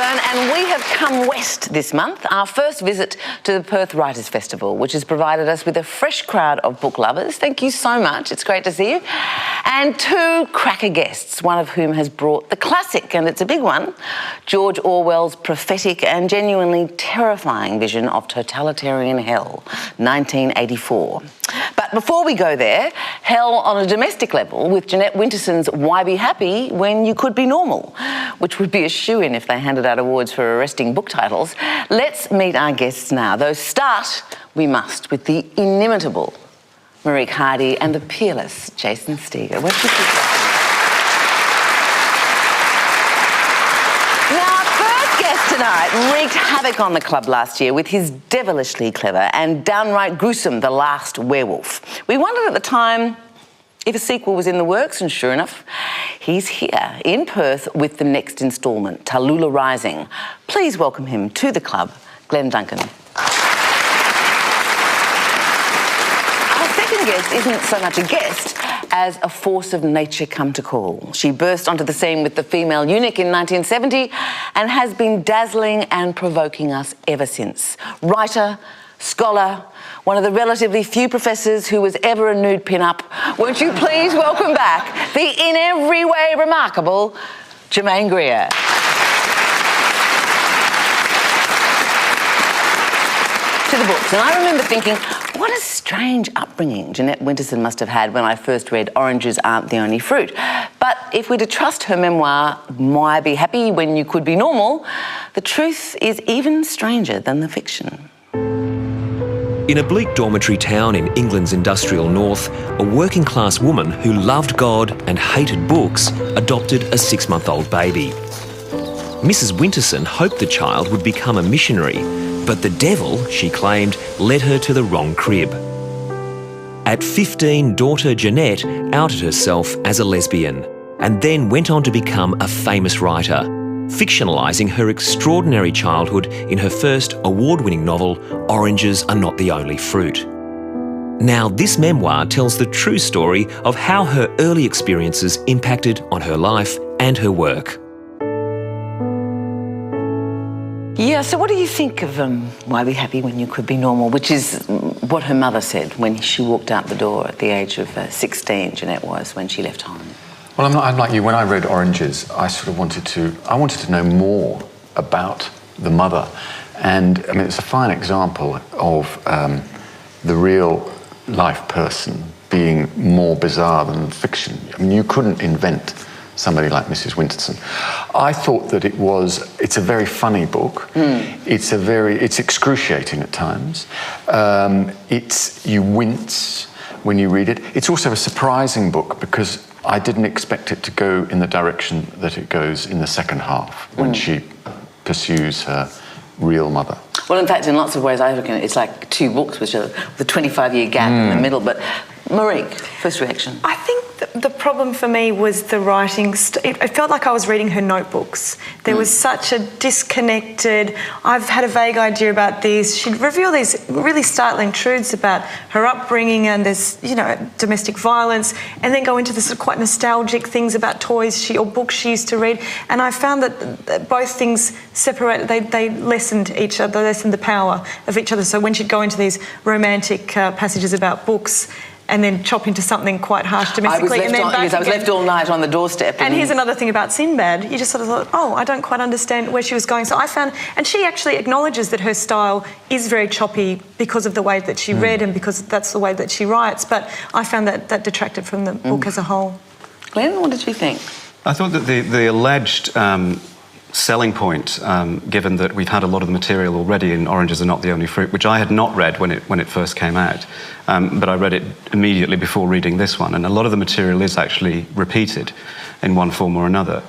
Byrne, and we have come west this month, our first visit to the Perth Writers' Festival, which has provided us with a fresh crowd of book lovers. Thank you so much, it's great to see you. And two cracker guests, one of whom has brought the classic, and it's a big one, George Orwell's prophetic and genuinely terrifying vision of totalitarian hell, 1984. But before we go there, hell on a domestic level with Jeanette Winterson's Why Be Happy When You Could Be Normal, which would be a shoo-in if they handed out awards for arresting book titles. Let's meet our guests now, though start we must with the inimitable Marieke Hardy and the peerless Jason Steger. What do you think? Now, our first guest tonight wreaked havoc on the club last year with his devilishly clever and downright gruesome The Last Werewolf. We wondered at the time if a sequel was in the works, and sure enough, he's here in Perth with the next instalment, Tallulah Rising. Please welcome him to the club, Glen Duncan. Our second guest isn't so much a guest as a force of nature come to call. She burst onto the scene with The Female Eunuch in 1970 and has been dazzling and provoking us ever since. Writer, scholar, one of the relatively few professors who was ever a nude pin-up. Won't you please welcome back the in every way remarkable Germaine Greer. To the books. And I remember thinking, what a strange upbringing Jeanette Winterson must have had when I first read Oranges Aren't the Only Fruit. But if we're to trust her memoir, Why Be Happy When You Could Be Normal, the truth is even stranger than the fiction. In a bleak dormitory town in England's industrial north, a working-class woman who loved God and hated books adopted a 6-month-old baby. Mrs. Winterson hoped the child would become a missionary, but the devil, she claimed, led her to the wrong crib. At 15, daughter Jeanette outed herself as a lesbian and then went on to become a famous writer, fictionalising her extraordinary childhood in her first award-winning novel, Oranges Are Not the Only Fruit. Now, this memoir tells the true story of how her early experiences impacted on her life and her work. Yeah, so what do you think of Why Be Happy When You Could Be Normal, which is what her mother said when she walked out the door at the age of 16, Jeanette was, when she left home? Well, I'm like you. When I read Oranges, I sort of wanted to know more about the mother. And, I mean, it's a fine example of the real life person being more bizarre than fiction. I mean, you couldn't invent somebody like Mrs. Winterson. I thought that it's a very funny book. It's excruciating at times. You wince when you read it. It's also a surprising book because I didn't expect it to go in the direction that it goes in the second half when she pursues her real mother. Well, in fact, in lots of ways, I reckon it's like two books with a 25-year gap in the middle. But Marieke, first reaction? I think the problem for me was the writing. It felt like I was reading her notebooks. There was such a disconnected, I've had a vague idea about this. She'd reveal these really startling truths about her upbringing and this, domestic violence, and then go into this quite nostalgic things about toys or books she used to read. And I found that both things separated, they lessened each other, lessened the power of each other. So when she'd go into these romantic passages about books, and then chop into something quite harsh domestically. I was left all night on the doorstep. And here's another thing about Sinbad. You just sort of thought, oh, I don't quite understand where she was going. So I found, and she actually acknowledges that her style is very choppy because of the way that she read and because that's the way that she writes. But I found that detracted from the book as a whole. Glenn, what did you think? I thought that the alleged selling point, given that we've had a lot of the material already in Oranges Are Not the Only Fruit, which I had not read when it first came out, but I read it immediately before reading this one, and a lot of the material is actually repeated in one form or another.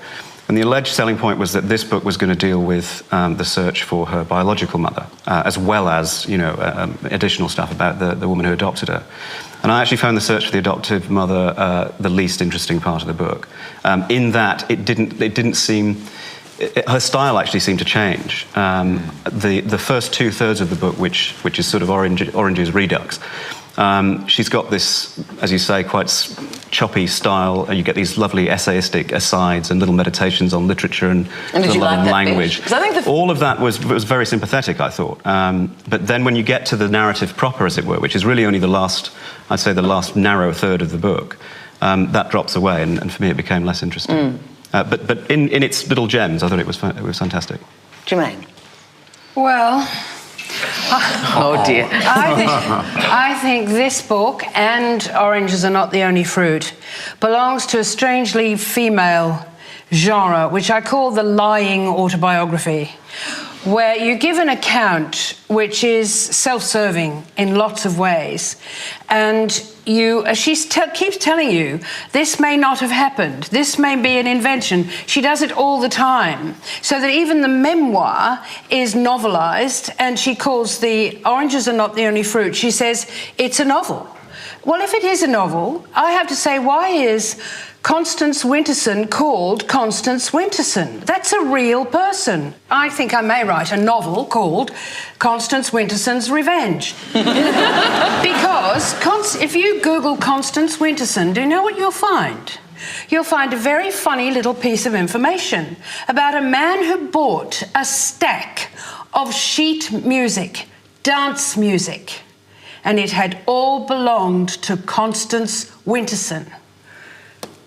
And the alleged selling point was that this book was going to deal with the search for her biological mother, as well as, additional stuff about the woman who adopted her. And I actually found the search for the adoptive mother the least interesting part of the book, in that it didn't seem... Her style actually seemed to change. The first 2/3 of the book, which is sort of Orange's Redux, She's got this, as you say, quite choppy style, and you get these lovely essayistic asides and little meditations on literature and did you like that language. bit? 'Cause I think all of that was very sympathetic, I thought. But then when you get to the narrative proper, as it were, which is really only the last narrow third of the book, that drops away, and for me it became less interesting. But in its little gems, I thought it was fantastic. Germaine? Well, Oh dear. I think this book, and Oranges Are Not the Only Fruit, belongs to a strangely female genre, which I call the lying autobiography, where you give an account which is self-serving in lots of ways, and she keeps telling you, this may not have happened, this may be an invention. She does it all the time, so that even the memoir is novelised, and she calls the Oranges Are Not the Only Fruit, she says, it's a novel. Well, if it is a novel, I have to say, why is Constance Winterson called Constance Winterson? That's a real person. I think I may write a novel called Constance Winterson's Revenge. Because if you Google Constance Winterson, do you know what you'll find? You'll find a very funny little piece of information about a man who bought a stack of sheet music, dance music, and it had all belonged to Constance Winterson.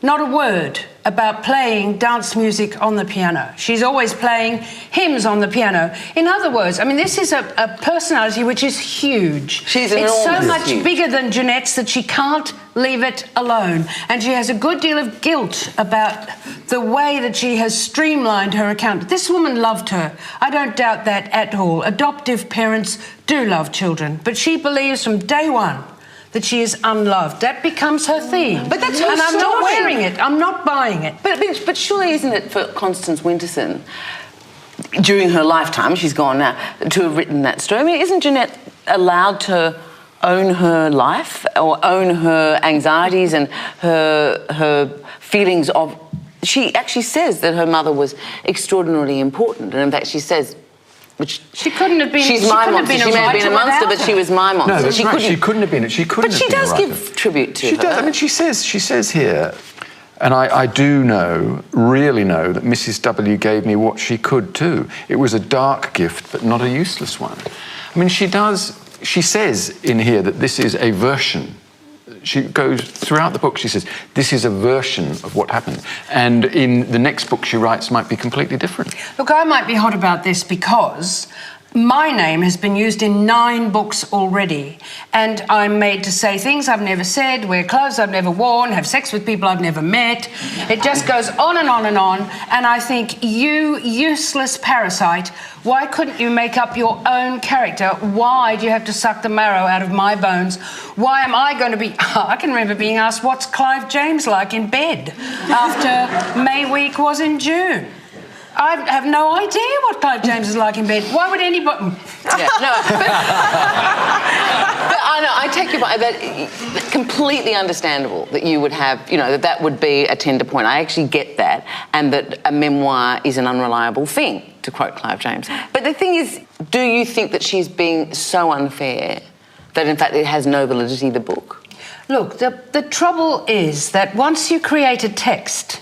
Not a word about playing dance music on the piano. She's always playing hymns on the piano. In other words, I mean, this is a personality which is huge. It's so much bigger than Jeanette's that she can't leave it alone. And she has a good deal of guilt about the way that she has streamlined her account. This woman loved her. I don't doubt that at all. Adoptive parents do love children. But she believes from day one that she is unloved. That becomes her theme. But that's her and I'm not wearing it. I'm not buying it. But surely isn't it for Constance Winterson, during her lifetime, she's gone now, to have written that story? I mean, isn't Jeanette allowed to own her life or own her anxieties and her feelings of... She actually says that her mother was extraordinarily important, and in fact she says... She couldn't have been. She's my monster. She may have been a monster, but she was my monster. No, that's right. She couldn't have been. She couldn't. But she does give tribute to her. She does. I mean, she says here, and I do really know that Mrs. W gave me what she could too. It was a dark gift, but not a useless one. I mean, she says in here that this is a version. She goes throughout the book, she says, this is a version of what happened. And in the next book she writes might be completely different. Look, I might be hot about this because my name has been used in 9 books already, and I'm made to say things I've never said, wear clothes I've never worn, have sex with people I've never met. It just goes on and on and on, and I think, you useless parasite, why couldn't you make up your own character? Why do you have to suck the marrow out of my bones? Why am I going to be... I can remember being asked, what's Clive James like in bed after May Week was in June? I have no idea what Clive James is like in bed. Why would anybody... Yeah, no, but I know, I take your point. That completely understandable that you would have, that would be a tender point. I actually get that, and that a memoir is an unreliable thing, to quote Clive James. But the thing is, do you think that she's being so unfair that, in fact, it has no validity, the book? Look, the trouble is that once you create a text,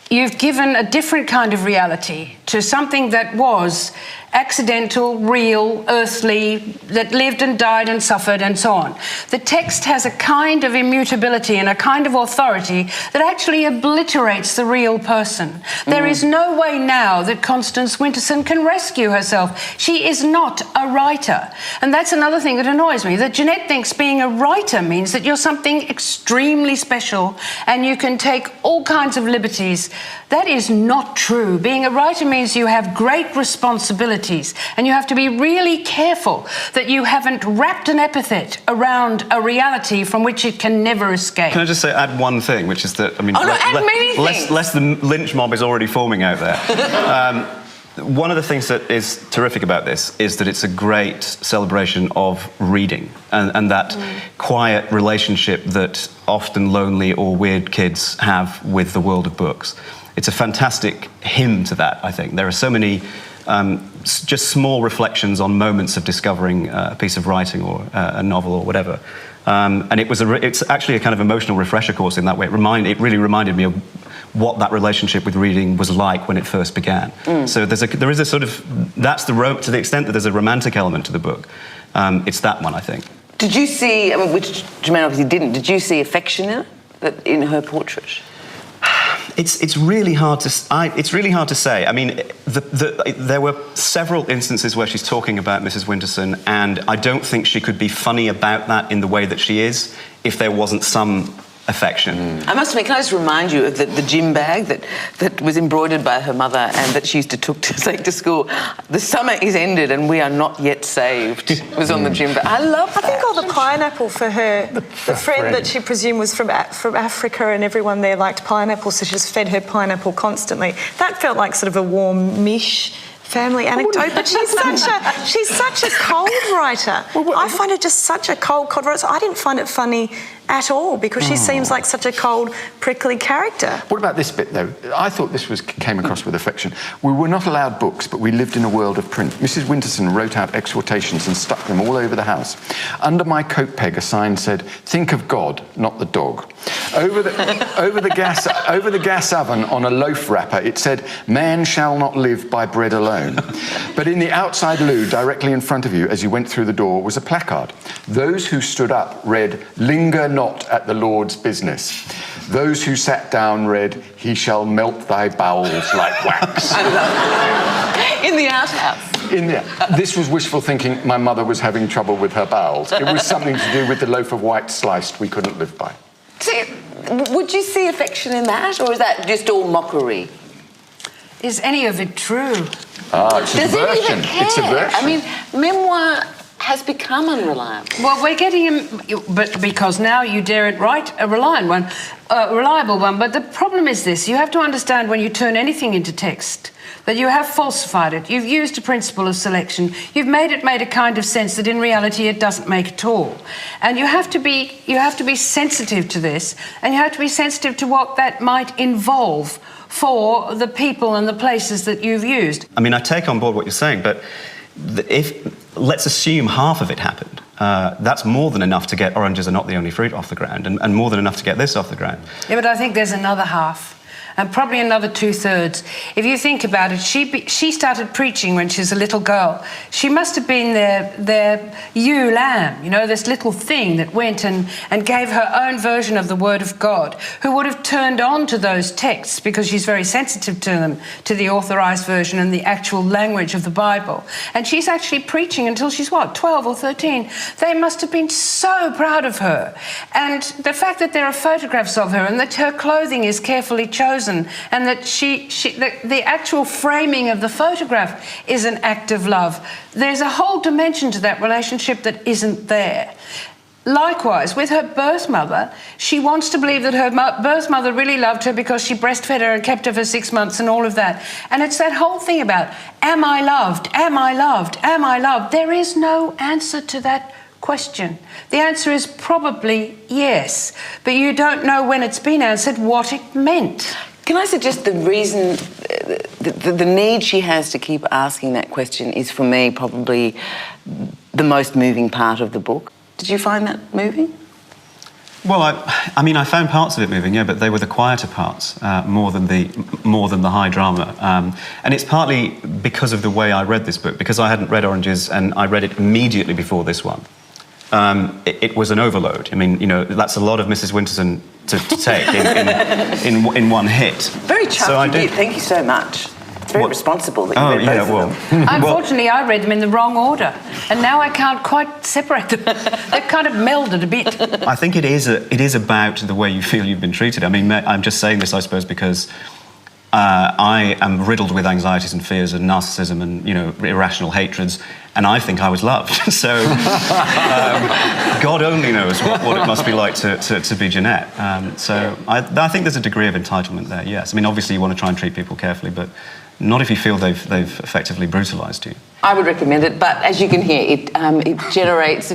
you've given a different kind of reality to something that was accidental, real, earthly, that lived and died and suffered and so on. The text has a kind of immutability and a kind of authority that actually obliterates the real person. There is no way now that Constance Winterson can rescue herself. She is not a writer. And that's another thing that annoys me, that Jeanette thinks being a writer means that you're something extremely special and you can take all kinds of liberties. That is not true. Being a writer means you have great responsibilities, and you have to be really careful that you haven't wrapped an epithet around a reality from which it can never escape. Can I just add one thing, which is that, I mean... add many things. Less the lynch mob is already forming out there. One of the things that is terrific about this is that it's a great celebration of reading and that quiet relationship that often lonely or weird kids have with the world of books. It's a fantastic hymn to that, I think. There are so many just small reflections on moments of discovering a piece of writing or a novel or whatever. And it's actually a kind of emotional refresher course in that way. It really reminded me of what that relationship with reading was like when it first began. So there is a sort of, to the extent that there's a romantic element to the book, it's that one, I think. Did you see, which Germaine obviously didn't, did you see affection in her portrait? It's really hard to say. I mean, there were several instances where she's talking about Mrs. Winterson, and I don't think she could be funny about that in the way that she is if there wasn't some affection. I must admit, can I just remind you of the gym bag that was embroidered by her mother and that she used to take to school? The summer is ended and we are not yet saved. It was on the gym bag. I love that. I think all the pineapple for her, the friend that she presumed was from Africa, and everyone there liked pineapple, so she just fed her pineapple constantly. That felt like sort of a warm-ish family anecdote, but she's such a cold writer. I find her just such a cold writer. So I didn't find it funny at all because she seems like such a cold, prickly character. What about this bit, though? I thought this came across with affection. We were not allowed books, but we lived in a world of print. Mrs. Winterson wrote out exhortations and stuck them all over the house. Under my coat peg, a sign said, "Think of God, not the dog." Over the gas oven on a loaf wrapper, it said, "Man shall not live by bread alone." But in the outside loo, directly in front of you, as you went through the door, was a placard. Those who stood up read, "Linger not at the Lord's business." Those who sat down read, "He shall melt thy bowels like wax." In the outhouse. This was wishful thinking. My mother was having trouble with her bowels. It was something to do with the loaf of white sliced we couldn't live by. See, would you see affection in that, or is that just all mockery? Is any of it true? It's a version. It's a version. I mean, memoir has become unreliable. Well, we're getting him, but because now you daren't write a reliable one. But the problem is this: you have to understand when you turn anything into text that you have falsified it. You've used a principle of selection. You've made a kind of sense that in reality it doesn't make at all. And you have to be sensitive to this, and you have to be sensitive to what that might involve for the people and the places that you've used. I mean, I take on board what you're saying, but let's assume half of it happened. That's more than enough to get Oranges Are Not the Only Fruit off the ground, and more than enough to get this off the ground. Yeah, but I think there's another half. And probably another 2/3. If you think about it, she started preaching when she was a little girl. She must have been their ewe lamb, you know, this little thing that went and gave her own version of the Word of God, who would have turned on to those texts because she's very sensitive to them, to the authorised version and the actual language of the Bible. And she's actually preaching until she's, 12 or 13. They must have been so proud of her. And the fact that there are photographs of her and that her clothing is carefully chosen, and that the actual framing of the photograph is an act of love. There's a whole dimension to that relationship that isn't there. Likewise, with her birth mother, she wants to believe that her birth mother really loved her because she breastfed her and kept her for 6 months and all of that. And it's that whole thing about, am I loved? Am I loved? Am I loved? There is no answer to that question. The answer is probably yes, but you don't know when it's been answered what it meant. Can I suggest the reason, the need she has to keep asking that question is, for me, probably the most moving part of the book. Did you find that moving? Well, I mean, I found parts of it moving, yeah, but they were the quieter parts more than the high drama. And it's partly because of the way I read this book, because I hadn't read Oranges and I read it immediately before this one. It was an overload. I mean, you know, that's a lot of Mrs. Winterson to take in one hit. Very chuffed so you did. Thank you so much. It's very responsible that you read both of them. Unfortunately, I read them in the wrong order, and now I can't quite separate them. They've kind of melded a bit. I think it is about the way you feel you've been treated. I mean, I'm just saying this, I suppose, because I am riddled with anxieties and fears and narcissism and, you know, irrational hatreds, and I think I was loved. So God only knows what it must be like to be Jeanette. So I think there's a degree of entitlement there, yes. I mean, obviously you want to try and treat people carefully, but not if you feel they've effectively brutalised you. I would recommend it, but as you can hear, it generates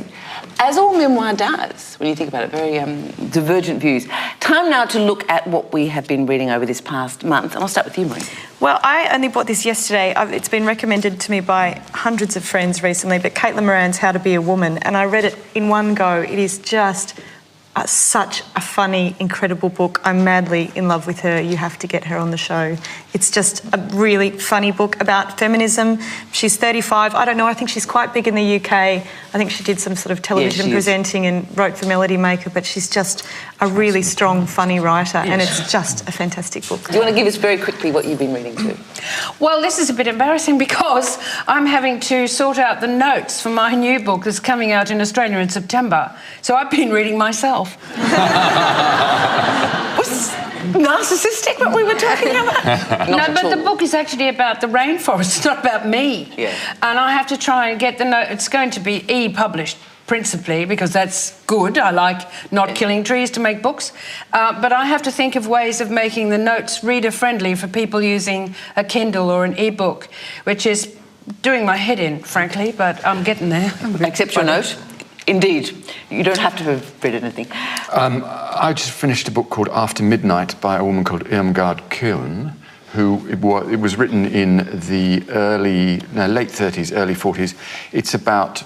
As all memoir does, when you think about it, very divergent views. Time now to look at what we have been reading over this past month, and I'll start with you, Maureen. Well, I only bought this yesterday. It's been recommended to me by hundreds of friends recently, but Caitlin Moran's How to Be a Woman, and I read it in one go. It is just such a funny, incredible book. I'm madly in love with her. You have to get her on the show. It's just a really funny book about feminism. She's 35. I don't know, I think she's quite big in the UK. I think she did some sort of television presenting and wrote for Melody Maker, but she's just a really strong, funny writer, and it's just a fantastic book. Do you want to give us very quickly what you've been reading too? Well, this is a bit embarrassing because I'm having to sort out the notes for my new book that's coming out in Australia in September. So I've been reading myself. Was narcissistic what we were talking about? No, but the book is actually about the rainforest. It's not about me. Yeah. And I have to try and get the note. It's going to be e-published principally because that's good. I like not killing trees to make books. But I have to think of ways of making the notes reader-friendly for people using a Kindle or an e-book, which is doing my head in, frankly, but I'm getting there. Accept your note. Indeed. You don't have to have read anything. I just finished a book called After Midnight by a woman called Irmgard Kuhn, who it was written in the late 30s, early 40s. It's about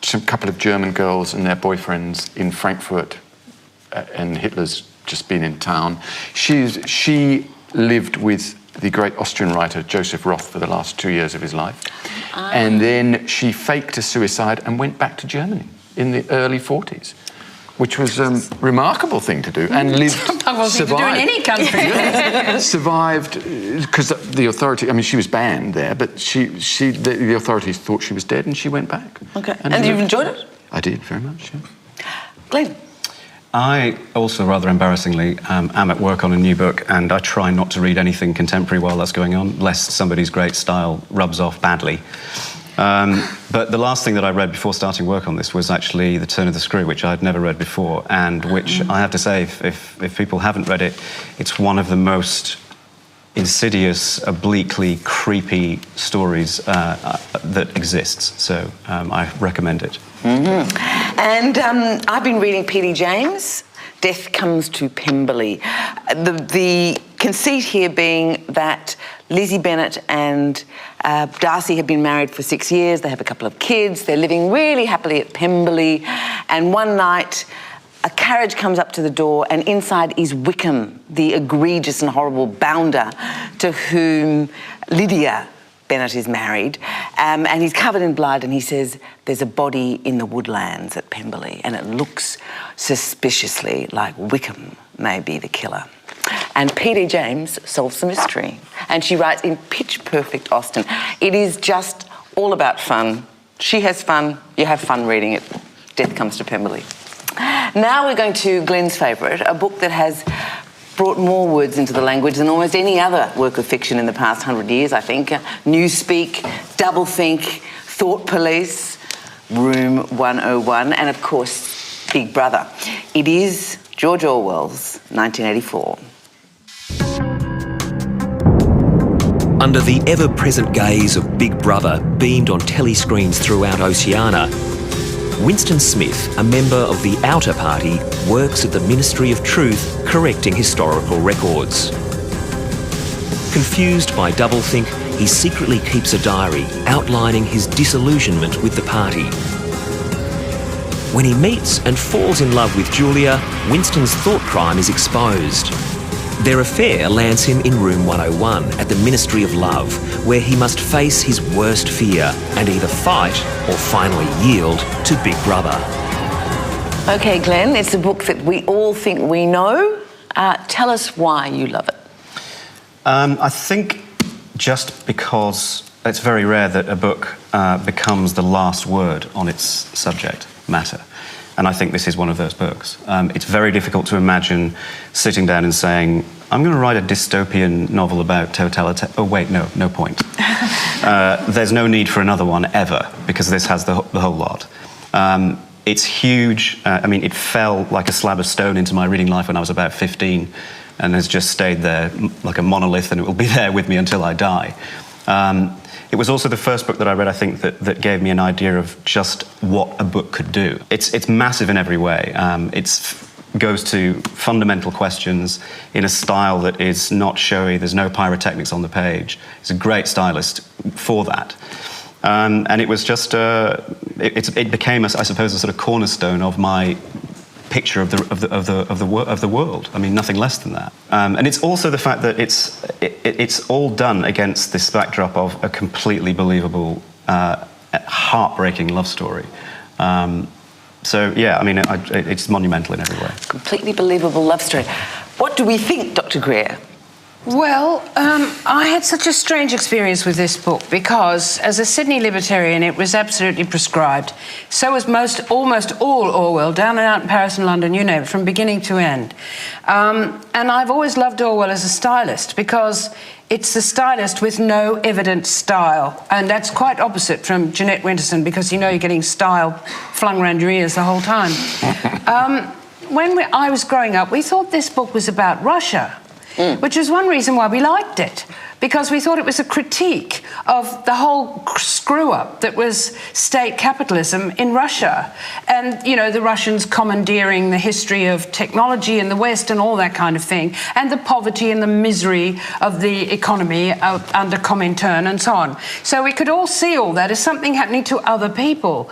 some couple of German girls and their boyfriends in Frankfurt, and Hitler's just been in town. She lived with the great Austrian writer Joseph Roth for the last 2 years of his life. And then she faked a suicide and went back to Germany in the early 40s, which was a remarkable thing to do, and lived, survived. To do in any country. Survived, because the authority, I mean, she was banned there, but the authorities thought she was dead and she went back. Okay, and you've enjoyed it? I did, very much, yeah. Glenn? I also, rather embarrassingly, am at work on a new book, and I try not to read anything contemporary while that's going on, lest somebody's great style rubs off badly. But the last thing that I read before starting work on this was actually The Turn of the Screw, which I'd never read before, and which I have to say, if people haven't read it, it's one of the most insidious, obliquely creepy stories that exists. So I recommend it. Mm-hmm. And I've been reading P.D. James, Death Comes to Pemberley. The conceit here being that Lizzie Bennet and Darcy have been married for 6 years. They have a couple of kids. They're living really happily at Pemberley. And one night, a carriage comes up to the door, and inside is Wickham, the egregious and horrible bounder to whom Lydia Bennet is married, and he's covered in blood, and he says there's a body in the woodlands at Pemberley, and it looks suspiciously like Wickham may be the killer. And P.D. James solves the mystery, and she writes in pitch-perfect Austen. It is just all about fun. She has fun, you have fun reading it. Death Comes to Pemberley. Now we're going to Glenn's favourite, a book that has brought more words into the language than almost any other work of fiction in the past 100 years, I think. Newspeak, Doublethink, Thought Police, Room 101, and of course, Big Brother. It is George Orwell's 1984. Under the ever-present gaze of Big Brother beamed on telescreens throughout Oceania, Winston Smith, a member of the Outer Party, works at the Ministry of Truth correcting historical records. Confused by Doublethink, he secretly keeps a diary outlining his disillusionment with the party. When he meets and falls in love with Julia, Winston's thought crime is exposed. Their affair lands him in Room 101 at the Ministry of Love, where he must face his worst fear and either fight or finally yield to Big Brother. Okay, Glenn, it's a book that we all think we know. Tell us why you love it. I think just because it's very rare that a book becomes the last word on its subject matter. And I think this is one of those books. It's very difficult to imagine sitting down and saying, I'm going to write a dystopian novel about totalitarian... Oh, wait, no point. There's no need for another one ever, because this has the whole lot. It's huge. I mean, it fell like a slab of stone into my reading life when I was about 15 and has just stayed there like a monolith, and it will be there with me until I die. It was also the first book that I read, I think, that gave me an idea of just what a book could do. It's massive in every way. It goes to fundamental questions in a style that is not showy. There's no pyrotechnics on the page. He's a great stylist for that. And it was just, it became, I suppose, a sort of cornerstone of my picture of the world. I mean, nothing less than that. And it's also the fact that it's all done against this backdrop of a completely believable, heartbreaking love story. So yeah, I mean, it's monumental in every way. Completely believable love story. What do we think, Dr. Greer? Well, I had such a strange experience with this book because, as a Sydney libertarian, it was absolutely prescribed. So was almost all Orwell, down and out in Paris and London, you name it, from beginning to end. And I've always loved Orwell as a stylist because it's the stylist with no evident style. And that's quite opposite from Jeanette Winterson because, you know, you're getting style flung around your ears the whole time. When I was growing up, we thought this book was about Russia. Which is one reason why we liked it, because we thought it was a critique of the whole screw-up that was state capitalism in Russia. And, you know, the Russians commandeering the history of technology in the West and all that kind of thing, and the poverty and the misery of the economy under Comintern and so on. So we could all see all that as something happening to other people.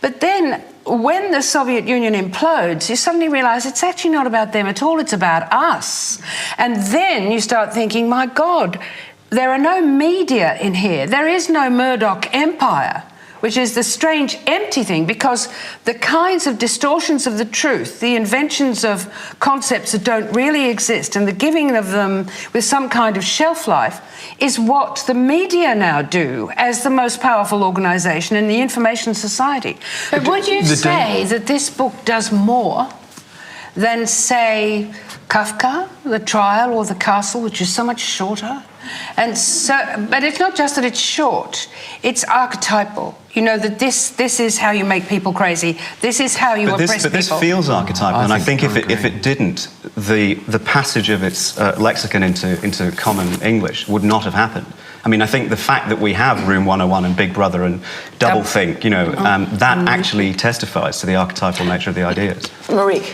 But then, when the Soviet Union implodes, you suddenly realise it's actually not about them at all, it's about us. And then you start thinking, my God, there are no media in here. There is no Murdoch empire, which is the strange, empty thing, because the kinds of distortions of the truth, the inventions of concepts that don't really exist, and the giving of them with some kind of shelf life, is what the media now do as the most powerful organisation in the information society. But would you say that this book does more than, say, Kafka, The Trial, or The Castle, which is so much shorter? And so, but it's not just that it's short, it's archetypal. You know, that this is how you make people crazy. This is how you oppress people. But this feels archetypal, and I think if it didn't, the passage of its lexicon into common English would not have happened. I mean, I think the fact that we have Room 101 and Big Brother and Doublethink, you know, that actually testifies to the archetypal nature of the ideas. Marie?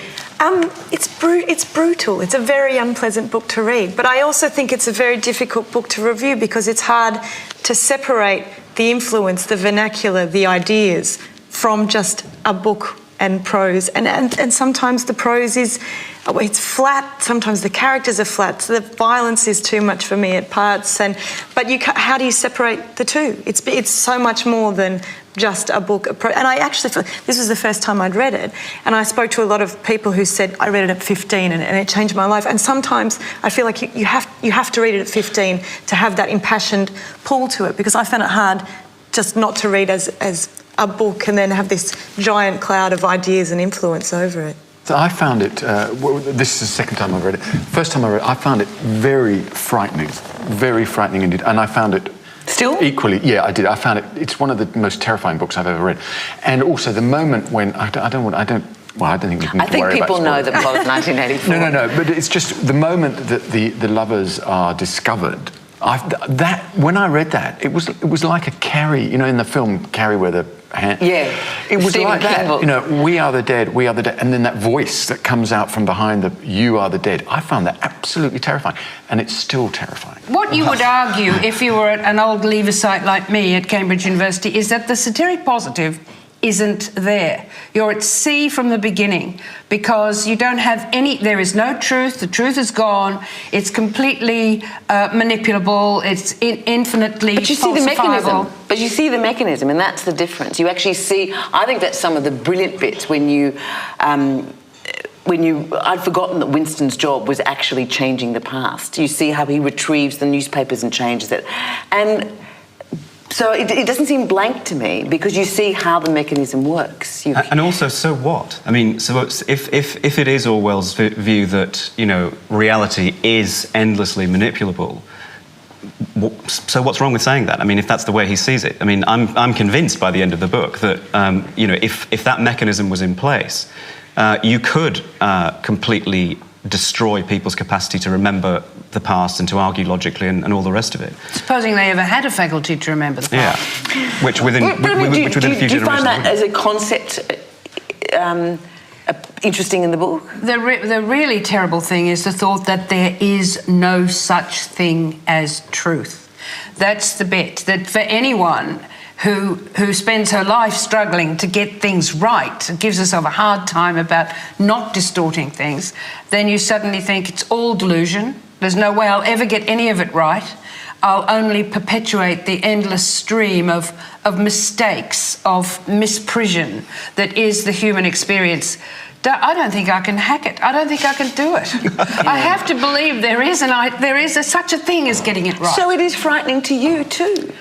It's brutal. It's a very unpleasant book to read. But I also think it's a very difficult book to review because it's hard to separate the influence, the vernacular, the ideas from just a book and prose. And sometimes the prose it's flat. Sometimes the characters are flat. So the violence is too much for me at parts. But how do you separate the two? It's so much more than just a book. And I actually, this was the first time I'd read it, and I spoke to a lot of people who said, I read it at 15 and it changed my life. And sometimes I feel like you have to read it at 15 to have that impassioned pull to it, because I found it hard just not to read as a book and then have this giant cloud of ideas and influence over it. So I found it, this is the second time I've read it. First time I read it, I found it very frightening indeed. And I found it Still? Equally, yeah, I did. I found it, it's one of the most terrifying books I've ever read. And also the moment when, I don't think we can worry about spoilers. I think people know the plot of 1984. No, but it's just the moment that the lovers are discovered. When I read that, it was like a Carrie, you know, in the film Carrie, where the hand. Yeah. It was Stephen like that. Campbell. You know, we are the dead, and then that voice that comes out from behind the "you are the dead." I found that absolutely terrifying, and it's still terrifying. What you would argue, if you were an old Leaversite like me at Cambridge University, is that the satiric positive isn't there. You're at sea from the beginning because you don't have there is no truth, the truth is gone, it's completely manipulable, it's infinitely But you see the falsifiable. mechanism, and that's the difference. You actually see, I think that's some of the brilliant bits when I'd forgotten that Winston's job was actually changing the past. You see how he retrieves the newspapers and changes it. And so it doesn't seem blank to me because you see how the mechanism works. And also, so what? I mean, so if it is Orwell's view that, you know, reality is endlessly manipulable, so what's wrong with saying that? I mean, if that's the way he sees it. I mean, I'm convinced by the end of the book that, you know, if that mechanism was in place, you could completely destroy people's capacity to remember the past and to argue logically and all the rest of it. Supposing they ever had a faculty to remember the past. Yeah, which within a few generations. Do you find that as a concept interesting in the book? The really terrible thing is the thought that there is no such thing as truth. That's the bit, that for anyone who spends her life struggling to get things right, gives herself a hard time about not distorting things, then you suddenly think it's all delusion. There's no way I'll ever get any of it right. I'll only perpetuate the endless stream of mistakes, of misprision that is the human experience. I don't think I can hack it. I don't think I can do it. I have to believe there is such a thing as getting it right. So it is frightening to you too?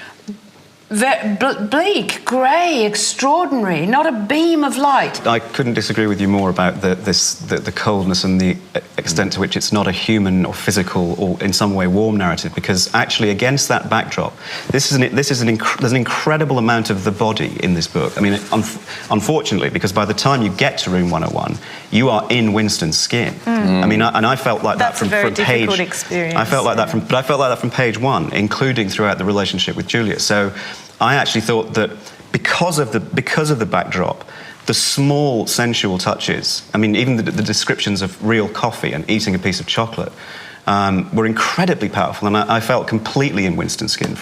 Bleak, grey, extraordinary, not a beam of light. I couldn't disagree with you more about the coldness and the extent to which it's not a human or physical or in some way warm narrative, because actually against that backdrop, there's an incredible amount of the body in this book. I mean, unfortunately, because by the time you get to Room 101, you are in Winston's skin. I mean, I felt like that from very page. difficult experience. I felt like that from page one, including throughout the relationship with Julia. So I actually thought that because of the backdrop, the small sensual touches, I mean, even the descriptions of real coffee and eating a piece of chocolate were incredibly powerful, and I felt completely in Winston's skin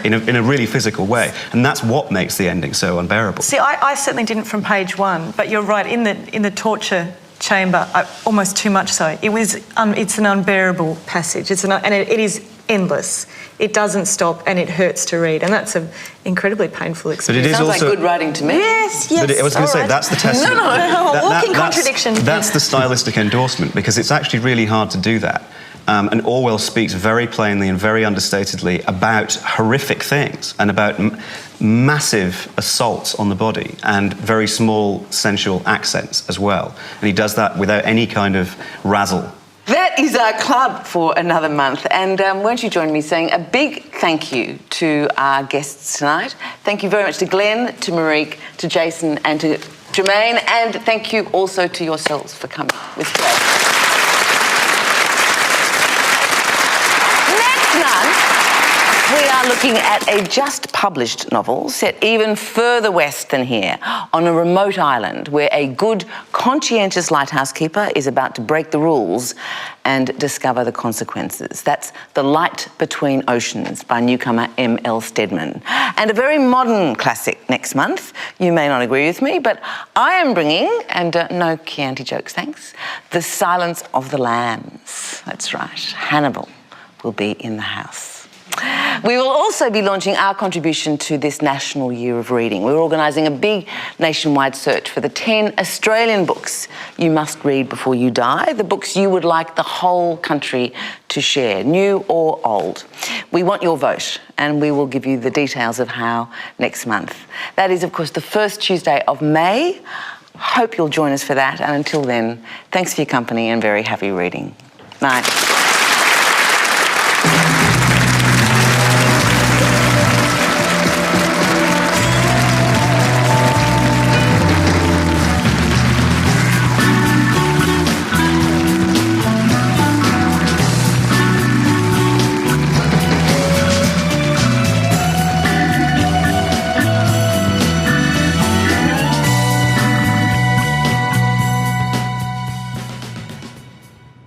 in a really physical way, and that's what makes the ending so unbearable. See, I certainly didn't from page one, but you're right, in the torture chamber, almost too much so. It's an unbearable passage. It is endless. It doesn't stop, and it hurts to read, and that's an incredibly painful experience. But it is Sounds also like good writing to me. Yes. But I was going to say, that's the testament. No, walking contradiction. That's the stylistic endorsement, because it's actually really hard to do that. And Orwell speaks very plainly and very understatedly about horrific things and about massive assaults on the body and very small sensual accents as well. And he does that without any kind of razzle. That is our club for another month, and won't you join me saying a big thank you to our guests tonight. Thank you very much to Glen, to Marique, to Jason and to Germaine, and thank you also to yourselves for coming with today. Next month, we are looking at a just-published novel set even further west than here, on a remote island where a good, conscientious lighthouse keeper is about to break the rules and discover the consequences. That's The Light Between Oceans by newcomer M.L. Stedman. And a very modern classic next month. You may not agree with me, but I am bringing, and no Chianti jokes, thanks, The Silence of the Lambs. That's right, Hannibal will be in the house. We will also be launching our contribution to this National Year of Reading. We're organising a big nationwide search for the 10 Australian books you must read before you die, the books you would like the whole country to share, new or old. We want your vote, and we will give you the details of how next month. That is, of course, the first Tuesday of May. Hope you'll join us for that, and until then, thanks for your company and very happy reading. Night.